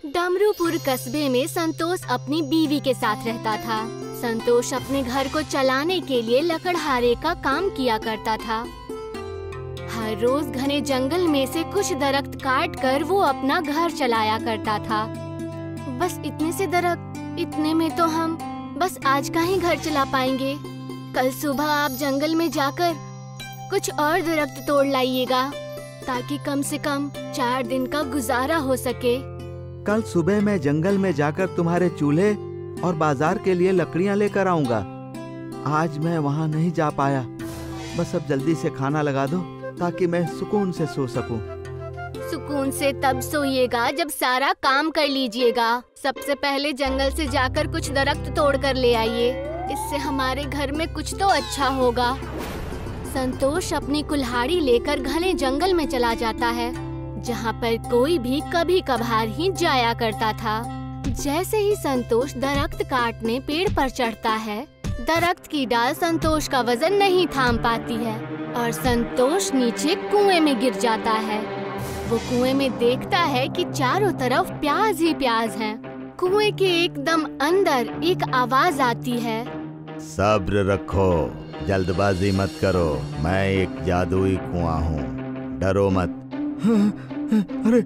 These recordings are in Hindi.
डमरूपुर कस्बे में संतोष अपनी बीवी के साथ रहता था। संतोष अपने घर को चलाने के लिए लकड़हारे का काम किया करता था। हर रोज घने जंगल में से कुछ दरख्त काट कर वो अपना घर चलाया करता था। बस इतने से दरख्त, इतने में तो हम बस आज का ही घर चला पाएंगे। कल सुबह आप जंगल में जाकर कुछ और दरख्त तोड़ लाइएगा ताकि कम से कम 4 दिन का गुजारा हो सके। कल सुबह मैं जंगल में जाकर तुम्हारे चूल्हे और बाजार के लिए लकड़ियां लेकर आऊंगा। आज मैं वहां नहीं जा पाया। बस अब जल्दी से खाना लगा दो ताकि मैं सुकून से सो सकूं। सुकून से तब सोइएगा जब सारा काम कर लीजिएगा। सबसे पहले जंगल से जाकर कुछ दरख्त तोड़ कर ले आइए। इससे हमारे घर में कुछ तो अच्छा होगा। संतोष अपनी कुल्हाड़ी लेकर घने जंगल में चला जाता है, जहाँ पर कोई भी कभी कभार ही जाया करता था। जैसे ही संतोष दरख्त काटने पेड़ पर चढ़ता है, दरख्त की डाल संतोष का वजन नहीं थाम पाती है और संतोष नीचे कुएं में गिर जाता है। वो कुएं में देखता है कि चारों तरफ प्याज ही प्याज हैं। कुएं के एकदम अंदर एक आवाज आती है, सब्र रखो, जल्दबाजी मत करो, मैं एक जादुई कुआं हूँ, डरो मत। अरे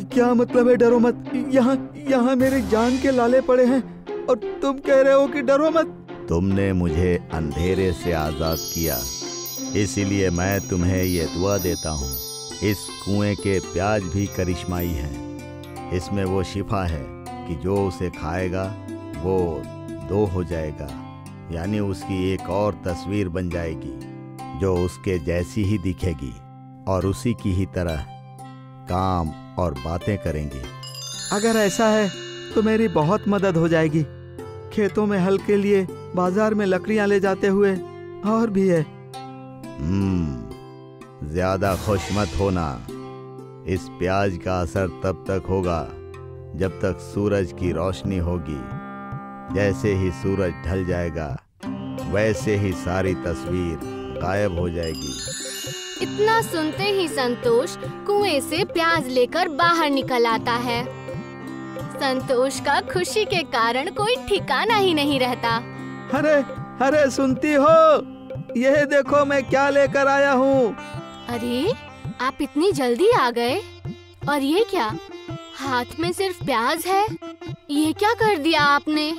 क्या मतलब है डरो मत? यहाँ मेरे जान के लाले पड़े हैं और तुम कह रहे हो कि डरो मत। तुमने मुझे अंधेरे से आजाद किया, इसीलिए मैं तुम्हें ये दुआ देता हूँ। इस कुएं के प्याज भी करिश्माई हैं। इसमें वो शिफा है कि जो उसे खाएगा वो 2 हो जाएगा, यानी उसकी एक और तस्वीर बन जाएगी जो उसके जैसी ही दिखेगी और उसी की ही तरह काम और बातें करेंगे। अगर ऐसा है तो मेरी बहुत मदद हो जाएगी। खेतों में हल के लिए बाजार में लकड़ियां ले जाते हुए और भी है। ज्यादा खुश मत होना। इस प्याज का असर तब तक होगा जब तक सूरज की रोशनी होगी। जैसे ही सूरज ढल जाएगा वैसे ही सारी तस्वीर गायब हो जाएगी। इतना सुनते ही संतोष कुएं से प्याज लेकर बाहर निकल आता है। संतोष का खुशी के कारण कोई ठिकाना ही नहीं रहता। अरे सुनती हो? यह देखो मैं क्या लेकर आया हूँ। अरे आप इतनी जल्दी आ गए? और ये क्या, हाथ में सिर्फ प्याज है? ये क्या कर दिया आपने?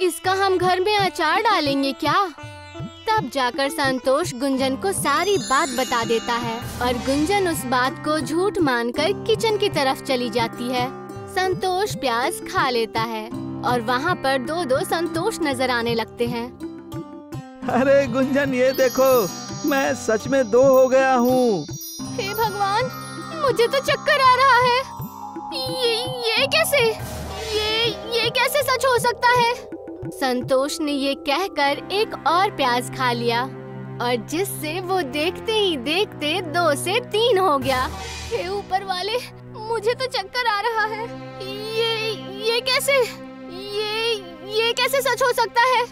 इसका हम घर में अचार डालेंगे क्या? तब जाकर संतोष गुंजन को सारी बात बता देता है और गुंजन उस बात को झूठ मानकर किचन की तरफ चली जाती है। संतोष प्याज खा लेता है और वहाँ पर 2 संतोष नजर आने लगते हैं। अरे गुंजन ये देखो, मैं सच में 2 हो गया हूँ। हे भगवान, मुझे तो चक्कर आ रहा है। ये कैसे? ये कैसे सच हो सकता है? संतोष ने ये कहकर एक और प्याज खा लिया और जिससे वो देखते ही देखते 2 से 3 हो गया। हे ऊपर वाले, मुझे तो चक्कर आ रहा है। ये कैसे सच हो सकता है?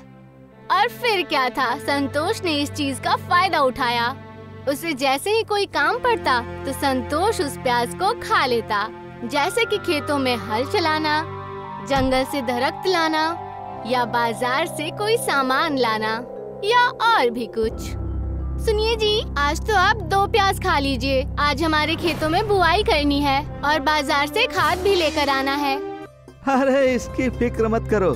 और फिर क्या था, संतोष ने इस चीज का फायदा उठाया। उसे जैसे ही कोई काम पड़ता तो संतोष उस प्याज को खा लेता। जैसे कि खेतों में हल चलाना, जंगल से दरख्त लाना या बाजार से कोई सामान लाना या और भी कुछ। सुनिए जी, आज तो आप 2 प्याज खा लीजिए। आज हमारे खेतों में बुआई करनी है और बाजार से खाद भी लेकर आना है। अरे इसकी फिक्र मत करो,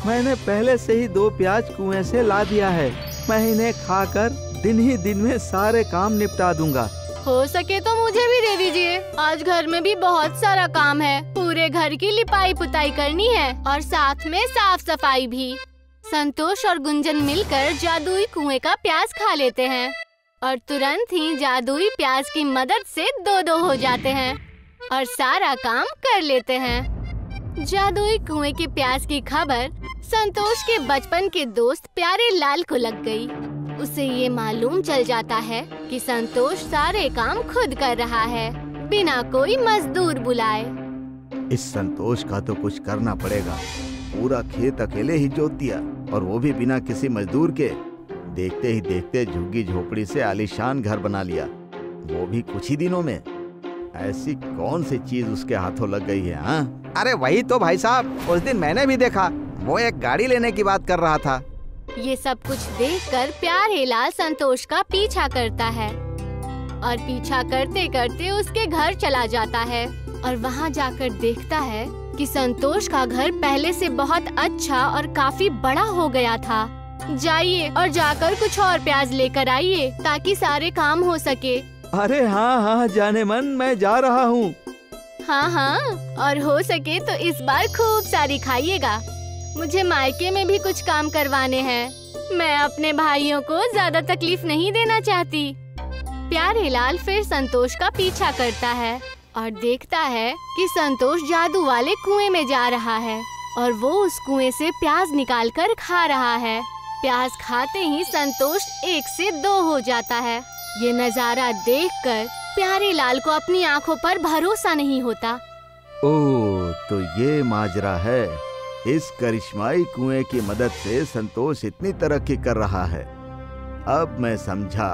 मैंने पहले से ही 2 प्याज कुएं से ला दिया है। मैं इन्हें खाकर दिन ही दिन में सारे काम निपटा दूंगा। हो सके तो मुझे भी दे दीजिए। आज घर में भी बहुत सारा काम है। पूरे घर की लिपाई पुताई करनी है और साथ में साफ सफाई भी। संतोष और गुंजन मिलकर जादुई कुएं का प्याज खा लेते हैं और तुरंत ही जादुई प्याज की मदद से 2 हो जाते हैं और सारा काम कर लेते हैं। जादुई कुएं के प्याज की खबर संतोष के बचपन के दोस्त प्यारे लाल को लग गई। उसे ये मालूम चल जाता है कि संतोष सारे काम खुद कर रहा है बिना कोई मजदूर बुलाए। इस संतोष का तो कुछ करना पड़ेगा। पूरा खेत अकेले ही जोत दिया और वो भी बिना किसी मजदूर के। देखते ही देखते झुग्गी झोपड़ी से आलीशान घर बना लिया, वो भी कुछ ही दिनों में। ऐसी कौन सी चीज उसके हाथों लग गई है? हाँ, अरे वही तो भाई साहब, उस दिन मैंने भी देखा, वो एक गाड़ी लेने की बात कर रहा था। ये सब कुछ देखकर प्यारेलाल संतोष का पीछा करता है और पीछा करते करते उसके घर चला जाता है और वहाँ जाकर देखता है कि संतोष का घर पहले से बहुत अच्छा और काफी बड़ा हो गया था। जाइए और जाकर कुछ और प्याज लेकर आइए ताकि सारे काम हो सके। अरे हाँ हाँ जाने मन, मैं जा रहा हूँ। हाँ, और हो सके तो इस बार खूब सारी खाइएगा। मुझे मायके में भी कुछ काम करवाने हैं। मैं अपने भाइयों को ज्यादा तकलीफ नहीं देना चाहती। प्यारेलाल फिर संतोष का पीछा करता है और देखता है कि संतोष जादू वाले कुएं में जा रहा है और वो उस कुएं से प्याज निकालकर खा रहा है। प्याज खाते ही संतोष 1 से 2 हो जाता है। ये नजारा देखकर प्यारेलाल को अपनी आंखों पर भरोसा नहीं होता। ओह, तो ये माजरा है। इस करिश्माई कुएं की मदद से संतोष इतनी तरक्की कर रहा है। अब मैं समझा।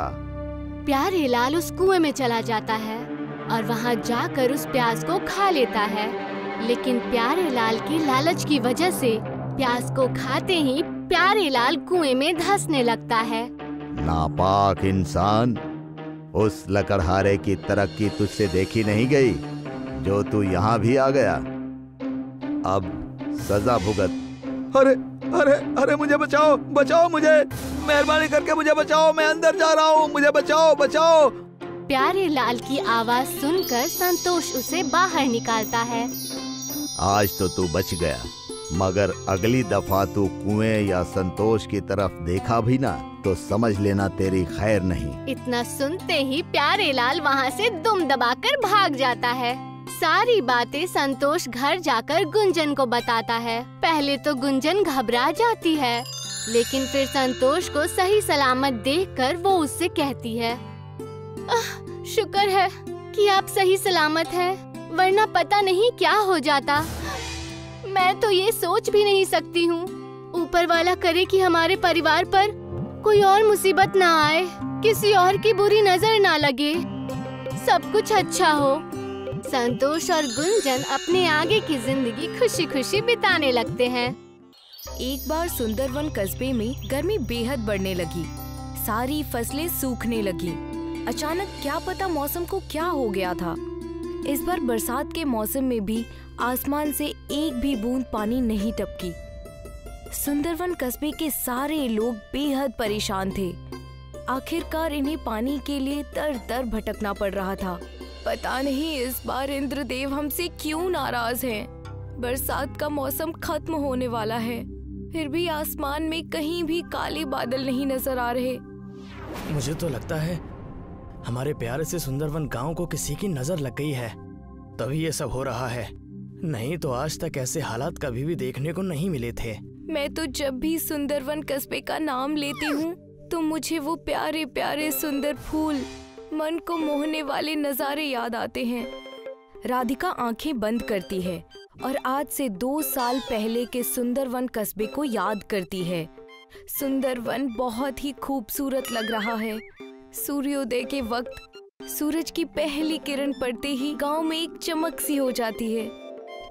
प्यारेलाल उस कुएं में चला जाता है और वहाँ जाकर उस प्याज को खा लेता है, लेकिन प्यारेलाल की लालच की वजह से प्याज को खाते ही प्यारेलाल कुएं में धंसने लगता है। नापाक इंसान, उस लकड़हारे की तरक्की तुझसे देखी नहीं गई जो तू यहाँ भी आ गया। अब सजा भुगत। अरे अरे अरे मुझे बचाओ, बचाओ मुझे, मेहरबानी करके मुझे बचाओ, मैं अंदर जा रहा हूँ, मुझे बचाओ बचाओ। प्यारेलाल की आवाज सुनकर संतोष उसे बाहर निकालता है। आज तो तू बच गया, मगर अगली दफा तू कुएं या संतोष की तरफ देखा भी ना तो समझ लेना तेरी खैर नहीं। इतना सुनते ही प्यारेलाल वहाँ से दुम दबाकर भाग जाता है। सारी बातें संतोष घर जाकर गुंजन को बताता है। पहले तो गुंजन घबरा जाती है, लेकिन फिर संतोष को सही सलामत देखकर वो उससे कहती है, शुक्र है कि आप सही सलामत हैं, वरना पता नहीं क्या हो जाता। मैं तो ये सोच भी नहीं सकती हूँ। ऊपर वाला करे कि हमारे परिवार पर कोई और मुसीबत ना आए, किसी और की बुरी नजर ना लगे, सब कुछ अच्छा हो। संतोष और गुंजन अपने आगे की जिंदगी खुशी खुशी बिताने लगते हैं। एक बार सुंदरवन कस्बे में गर्मी बेहद बढ़ने लगी। सारी फसलें सूखने लगी। अचानक क्या पता मौसम को क्या हो गया था। इस बार बरसात के मौसम में भी आसमान से एक भी बूंद पानी नहीं टपकी। सुंदरवन कस्बे के सारे लोग बेहद परेशान थे। आखिरकार इन्हें पानी के लिए दर दर भटकना पड़ रहा था। पता नहीं इस बार इंद्रदेव हमसे क्यों नाराज हैं। बरसात का मौसम खत्म होने वाला है, फिर भी आसमान में कहीं भी काले बादल नहीं नजर आ रहे। मुझे तो लगता है हमारे प्यारे से सुंदरवन गांव को किसी की नजर लग गई है, तभी ये सब हो रहा है। नहीं तो आज तक ऐसे हालात कभी भी देखने को नहीं मिले थे। मैं तो जब भी सुंदरवन कस्बे का नाम लेती हूँ तो मुझे वो प्यारे प्यारे सुंदर फूल, मन को मोहने वाले नजारे याद आते हैं। राधिका आंखें बंद करती है और आज से 2 साल पहले के सुंदरवन कस्बे को याद करती है। सुंदरवन बहुत ही खूबसूरत लग रहा है। सूर्योदय के वक्त सूरज की पहली किरण पड़ते ही गांव में एक चमक सी हो जाती है।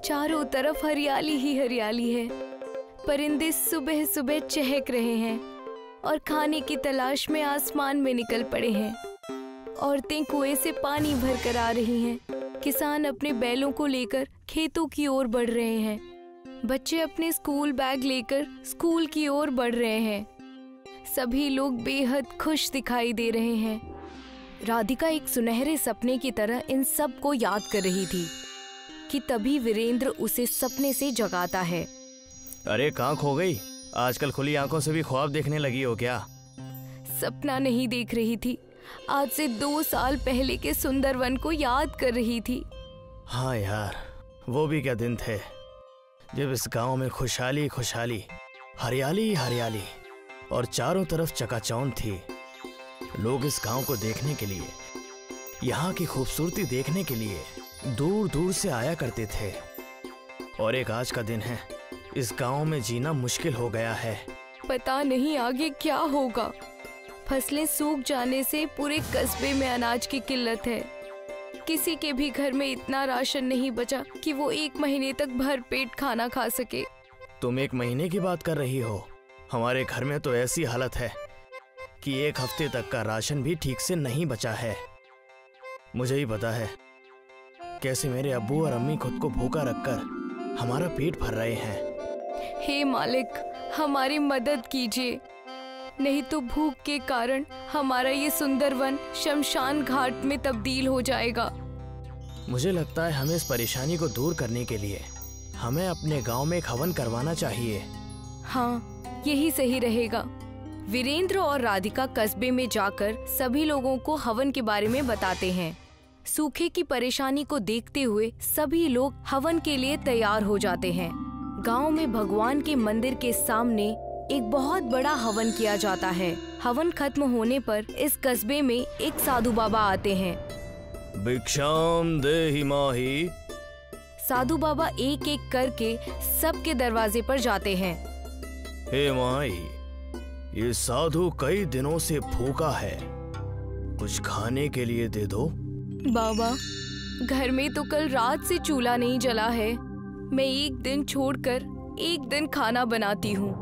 चारों तरफ हरियाली ही हरियाली है। परिंदे सुबह सुबह चहक रहे हैं और खाने की तलाश में आसमान में निकल पड़े हैं। औरतें कुएं से पानी भर कर आ रही हैं। किसान अपने बैलों को लेकर खेतों की ओर बढ़ रहे हैं। बच्चे अपने स्कूल बैग लेकर स्कूल की ओर बढ़ रहे हैं। सभी लोग बेहद खुश दिखाई दे रहे हैं। राधिका एक सुनहरे सपने की तरह इन सब को याद कर रही थी कि तभी वीरेंद्र उसे सपने से जगाता है। अरे कहाँ खो गई? आजकल खुली आंखों से भी ख्वाब देखने लगी हो क्या? सपना नहीं देख रही थी, आज से 2 साल पहले के सुंदरवन को याद कर रही थी। हाँ यार, वो भी क्या दिन थे जब इस गांव में खुशहाली खुशहाली, हरियाली हरियाली और चारों तरफ चकाचौंध थी। लोग इस गांव को देखने के लिए, यहाँ की खूबसूरती देखने के लिए दूर दूर से आया करते थे। और एक आज का दिन है, इस गांव में जीना मुश्किल हो गया है। पता नहीं आगे क्या होगा। फसलें सूख जाने से पूरे कस्बे में अनाज की किल्लत है। किसी के भी घर में इतना राशन नहीं बचा कि वो 1 महीने तक भर पेट खाना खा सके। तुम 1 महीने की बात कर रही हो? हमारे घर में तो ऐसी हालत है कि 1 हफ्ते तक का राशन भी ठीक से नहीं बचा है। मुझे ही पता है कैसे मेरे अब्बू और अम्मी खुद को भूखा रखकर हमारा पेट भर रहे हैं। हे मालिक, हमारी मदद कीजिए, नहीं तो भूख के कारण हमारा ये सुंदर वन शमशान घाट में तब्दील हो जाएगा। मुझे लगता है हमें इस परेशानी को दूर करने के लिए हमें अपने गांव में एक हवन करवाना चाहिए। हाँ, यही सही रहेगा। वीरेंद्र और राधिका कस्बे में जाकर सभी लोगों को हवन के बारे में बताते हैं। सूखे की परेशानी को देखते हुए सभी लोग हवन के लिए तैयार हो जाते हैं। गांव में भगवान के मंदिर के सामने एक बहुत बड़ा हवन किया जाता है। हवन खत्म होने पर इस कस्बे में एक साधु बाबा आते हैं। भिक्षाम देहि माहि। साधु बाबा एक एक करके सबके दरवाजे पर जाते हैं। हे माई, ये साधु कई दिनों से भूखा है, कुछ खाने के लिए दे दो। बाबा, घर में तो कल रात से चूल्हा नहीं जला है। मैं एक दिन छोड़कर एक दिन खाना बनाती हूँ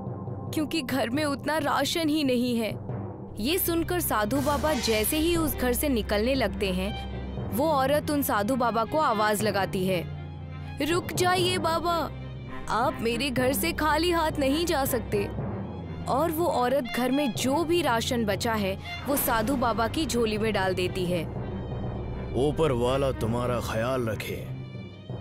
क्योंकि घर में उतना राशन ही नहीं है। ये सुनकर साधु बाबा जैसे ही उस घर से निकलने लगते हैं, वो औरत उन साधु बाबा को आवाज लगाती है, रुक जाइए बाबा, आप मेरे घर से खाली हाथ नहीं जा सकते। और वो औरत घर में जो भी राशन बचा है वो साधु बाबा की झोली में डाल देती है। ऊपर वाला तुम्हारा ख्याल रखे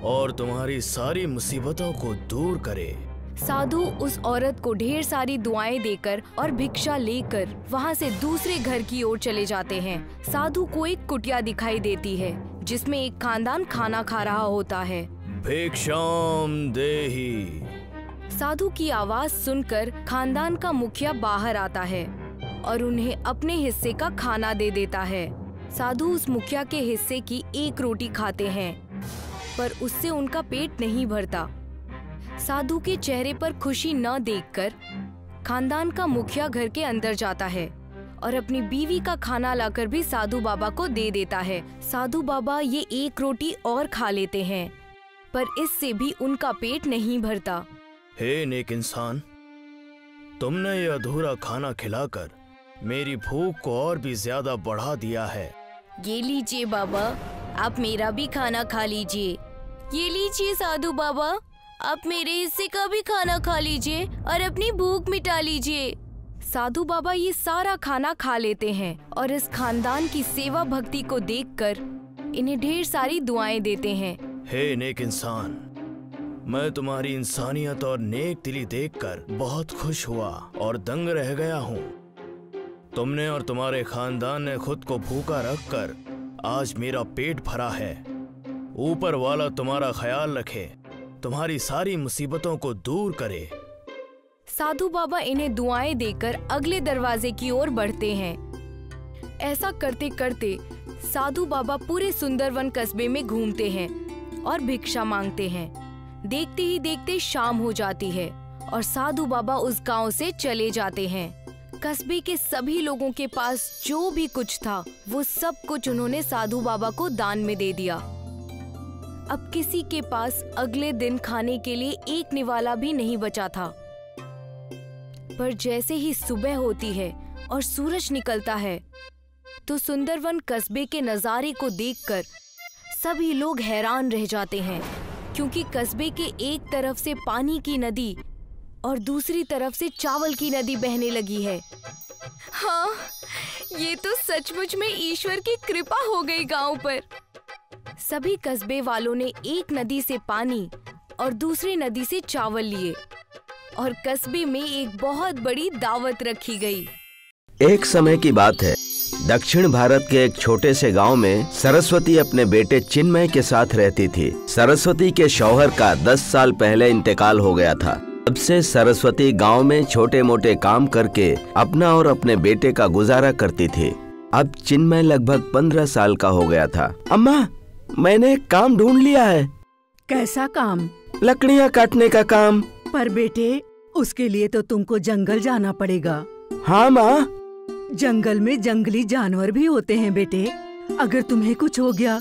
और तुम्हारी सारी मुसीबतों को दूर करे। साधु उस औरत को ढेर सारी दुआएं देकर और भिक्षा लेकर वहाँ से दूसरे घर की ओर चले जाते हैं। साधु को एक कुटिया दिखाई देती है जिसमें एक खानदान खाना खा रहा होता है। भिक्षाम देहि। साधु की आवाज सुनकर खानदान का मुखिया बाहर आता है और उन्हें अपने हिस्से का खाना दे देता है। साधु उस मुखिया के हिस्से की 1 रोटी खाते हैं, पर उससे उनका पेट नहीं भरता। साधु के चेहरे पर खुशी न देखकर खानदान का मुखिया घर के अंदर जाता है और अपनी बीवी का खाना लाकर भी साधु बाबा को दे देता है। साधु बाबा ये 1 रोटी और खा लेते हैं, पर इससे भी उनका पेट नहीं भरता। हे नेक इंसान, तुमने ये अधूरा खाना खिलाकर मेरी भूख को और भी ज्यादा बढ़ा दिया है। ये लीजिए बाबा, आप मेरा भी खाना खा लीजिए। ये लीजिए साधु बाबा, आप मेरे हिस्से का भी खाना खा लीजिए और अपनी भूख मिटा लीजिए। साधु बाबा ये सारा खाना खा लेते हैं और इस खानदान की सेवा भक्ति को देखकर इन्हें ढेर सारी दुआएं देते हैं। हे नेक इंसान, मैं तुम्हारी इंसानियत और नेक दिली देखकर बहुत खुश हुआ और दंग रह गया हूँ। तुमने और तुम्हारे खानदान ने खुद को भूखा रखकर आज मेरा पेट भरा है। ऊपर वाला तुम्हारा ख्याल रखे, तुम्हारी सारी मुसीबतों को दूर करे। साधु बाबा इन्हें दुआएं देकर अगले दरवाजे की ओर बढ़ते हैं। ऐसा करते करते साधु बाबा पूरे सुंदरवन कस्बे में घूमते हैं और भिक्षा मांगते हैं। देखते ही देखते शाम हो जाती है और साधु बाबा उस गांव से चले जाते हैं। कस्बे के सभी लोगों के पास जो भी कुछ था वो सब कुछ उन्होंने साधु बाबा को दान में दे दिया। अब किसी के पास अगले दिन खाने के लिए एक निवाला भी नहीं बचा था। पर जैसे ही सुबह होती है और सूरज निकलता है तो सुंदरवन कस्बे के नजारे को देखकर सभी लोग हैरान रह जाते हैं, क्योंकि कस्बे के एक तरफ से पानी की नदी और दूसरी तरफ से चावल की नदी बहने लगी है। हाँ, ये तो सचमुच में ईश्वर की कृपा हो गई गांव पर। सभी कस्बे वालों ने एक नदी से पानी और दूसरी नदी से चावल लिए और कस्बे में एक बहुत बड़ी दावत रखी गई। एक समय की बात है, दक्षिण भारत के एक छोटे से गांव में सरस्वती अपने बेटे चिन्मय के साथ रहती थी। सरस्वती के शौहर का 10 साल पहले इंतकाल हो गया था। तब से सरस्वती गांव में छोटे मोटे काम करके अपना और अपने बेटे का गुजारा करती थी। अब चिन्मय लगभग 15 साल का हो गया था। अम्मा, मैंने एक काम ढूंढ लिया है। कैसा काम? लकड़ियाँ काटने का काम। पर बेटे, उसके लिए तो तुमको जंगल जाना पड़ेगा। हाँ माँ। जंगल में जंगली जानवर भी होते हैं बेटे। अगर तुम्हें कुछ हो गया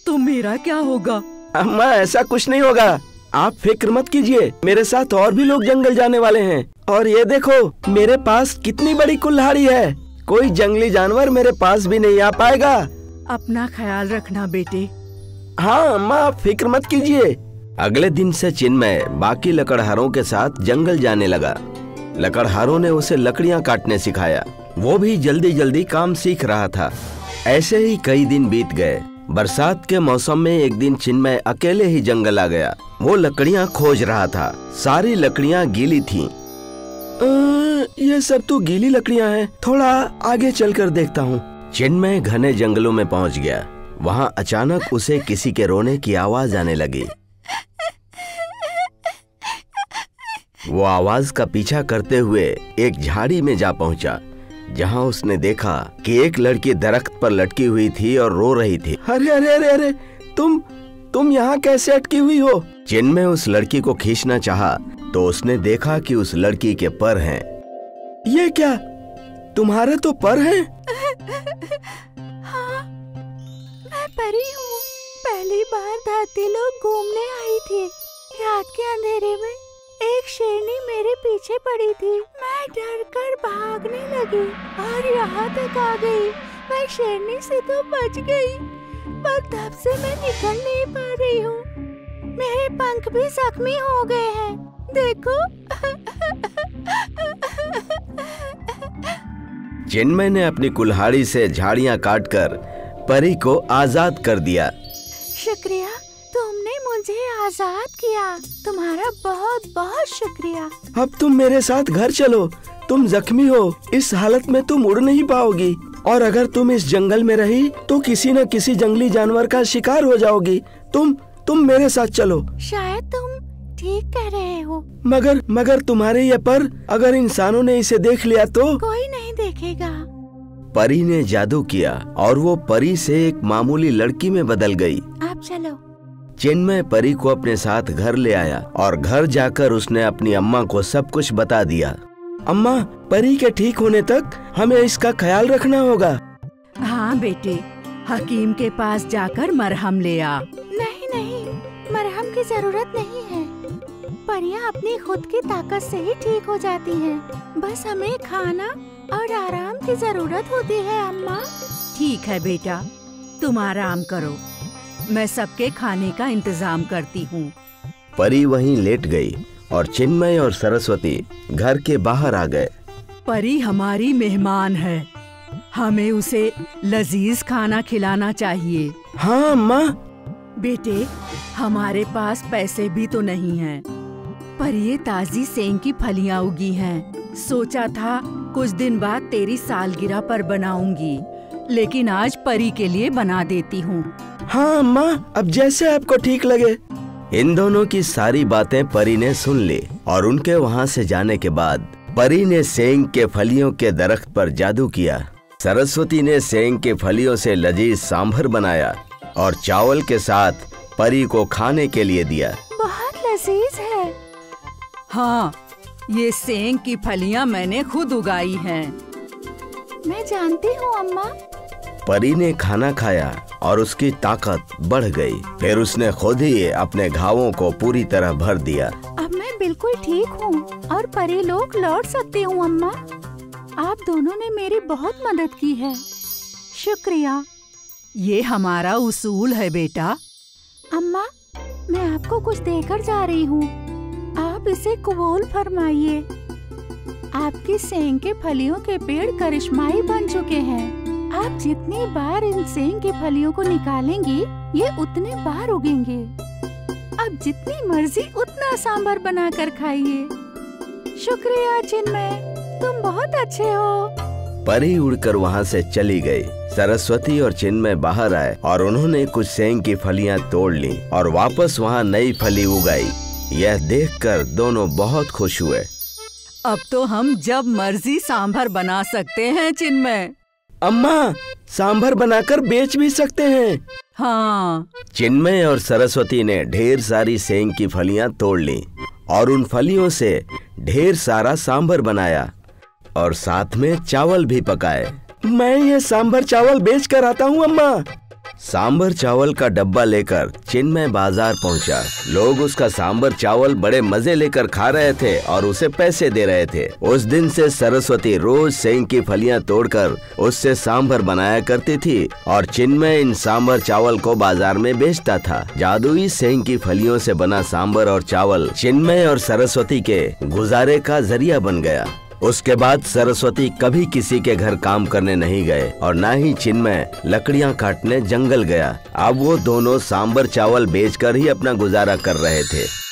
तो मेरा क्या होगा? अम्मा ऐसा कुछ नहीं होगा, आप फिक्र मत कीजिए। मेरे साथ और भी लोग जंगल जाने वाले हैं। और ये देखो मेरे पास कितनी बड़ी कुल्हाड़ी है, कोई जंगली जानवर मेरे पास भी नहीं आ पाएगा। अपना ख्याल रखना बेटे। हाँ अम्मा, आप फिक्र मत कीजिए। अगले दिन से चिन्मय बाकी लकड़हारों के साथ जंगल जाने लगा। लकड़हारों ने उसे लकड़ियां काटने सिखाया। वो भी जल्दी जल्दी काम सीख रहा था। ऐसे ही कई दिन बीत गए। बरसात के मौसम में एक दिन चिन्मय अकेले ही जंगल आ गया। वो लकड़ियां खोज रहा था। सारी लकड़ियां गीली थीं। ये सब तो गीली लकड़ियां हैं, थोड़ा आगे चलकर देखता हूँ। चिन्मय घने जंगलों में पहुँच गया। वहाँ अचानक उसे किसी के रोने की आवाज आने लगी। वो आवाज का पीछा करते हुए एक झाड़ी में जा पहुंचा, जहां उसने देखा कि एक लड़की दरख्त पर लटकी हुई थी और रो रही थी। अरे अरे अरे अरे, तुम यहाँ कैसे अटकी हुई हो? चिन्मय उस लड़की को खींचना चाहा तो उसने देखा कि उस लड़की के पर हैं। ये क्या, तुम्हारे तो पर हैं? हाँ, मैं परी हूँ। पहली बार धरती लोग घूमने आई थी। रात के अंधेरे में एक शेरनी मेरे पीछे पड़ी थी। मैं डरकर भागने लगी और यहाँ तक आ गई। मैं शेरनी से तो बच गई, पर तब से मैं निकल नहीं पा रही हूँ। मेरे पंख भी जख्मी हो गए हैं, देखो। चिन्मय ने अपनी कुल्हाड़ी से झाड़ियाँ काटकर परी को आजाद कर दिया। शुक्रिया, तुमने मुझे आजाद किया। तुम्हारा बहुत बहुत शुक्रिया। अब तुम मेरे साथ घर चलो। तुम जख्मी हो, इस हालत में तुम उड़ नहीं पाओगी, और अगर तुम इस जंगल में रही तो किसी न किसी जंगली जानवर का शिकार हो जाओगी। तुम मेरे साथ चलो। शायद तुम ठीक कह रहे हो। मगर तुम्हारे ये पर अगर इंसानों ने इसे देख लिया तो? कोई नहीं देखेगा। परी ने जादू किया और वो परी से एक मामूली लड़की में बदल गई। आप चलो। चिन्मय परी को अपने साथ घर ले आया और घर जाकर उसने अपनी अम्मा को सब कुछ बता दिया। अम्मा, परी के ठीक होने तक हमें इसका ख्याल रखना होगा। हाँ बेटे, हकीम के पास जाकर मरहम ले आ। नहीं, मरहम की जरूरत नहीं है। परियां अपनी खुद की ताकत से ही ठीक हो जाती हैं। बस हमें खाना और आराम की जरूरत होती है अम्मा। ठीक है बेटा, तुम आराम करो, मैं सबके खाने का इंतजाम करती हूँ। परी वहीं लेट गई और चिन्मय और सरस्वती घर के बाहर आ गए। परी हमारी मेहमान है, हमें उसे लजीज खाना खिलाना चाहिए। हाँ अम्मा। बेटे, हमारे पास पैसे भी तो नहीं हैं, पर ये ताजी सेंग की फलियां उगी हैं। सोचा था कुछ दिन बाद तेरी सालगिरह पर बनाऊंगी, लेकिन आज परी के लिए बना देती हूँ। हाँ अम्मा, अब जैसे आपको ठीक लगे। इन दोनों की सारी बातें परी ने सुन ली और उनके वहाँ से जाने के बाद परी ने सेंग के फलियों के दरख्त पर जादू किया। सरस्वती ने सेंग के फलियों से लजीज सांभर बनाया और चावल के साथ परी को खाने के लिए दिया। बहुत लजीज है। हाँ, ये सेंग की फलियां मैंने खुद उगाई हैं। मैं जानती हूँ अम्मा। परी ने खाना खाया और उसकी ताकत बढ़ गई। फिर उसने खुद ही अपने घावों को पूरी तरह भर दिया। अब मैं बिल्कुल ठीक हूँ और परी लोग लौट सकती हूँ अम्मा। आप दोनों ने मेरी बहुत मदद की है, शुक्रिया। ये हमारा उसूल है बेटा। अम्मा, मैं आपको कुछ देकर जा रही हूँ, आप इसे कबूल फरमाइए। आपकी सेंग के फलियों के पेड़ करिश्माई बन चुके हैं। आप जितनी बार इन सेंग की फलियों को निकालेंगी, ये उतने बार उगेंगे। अब जितनी मर्जी उतना सांभर बनाकर खाइए। शुक्रिया चिन्मय, तुम बहुत अच्छे हो। परी उड़कर वहाँ से चली गई। सरस्वती और चिन्मय बाहर आए और उन्होंने कुछ सेंग की फलियां तोड़ ली और वापस वहाँ नई फली उगाई। यह देखकर दोनों बहुत खुश हुए। अब तो हम जब मर्जी सांभर बना सकते हैं चिन्मय। अम्मा, सांभर बनाकर बेच भी सकते हैं। हाँ। चिन्मय और सरस्वती ने ढेर सारी सेंग की फलियां तोड़ ली और उन फलियों से ढेर सारा सांभर बनाया और साथ में चावल भी पकाए। मैं ये सांभर चावल बेच कर आता हूँ अम्मा। सांबर चावल का डब्बा लेकर चिन्मय बाजार पहुंचा। लोग उसका सांबर चावल बड़े मजे लेकर खा रहे थे और उसे पैसे दे रहे थे। उस दिन से सरस्वती रोज सेंग की फलियां तोड़कर उससे सांभर बनाया करती थी और चिन्मय इन सांबर चावल को बाजार में बेचता था। जादुई सेंग की फलियों से बना सांबर और चावल चिन्मय और सरस्वती के गुजारे का जरिया बन गया। उसके बाद सरस्वती कभी किसी के घर काम करने नहीं गए और न ही चिन्मय लकड़ियां काटने जंगल गया। अब वो दोनों सांबर चावल बेचकर ही अपना गुजारा कर रहे थे।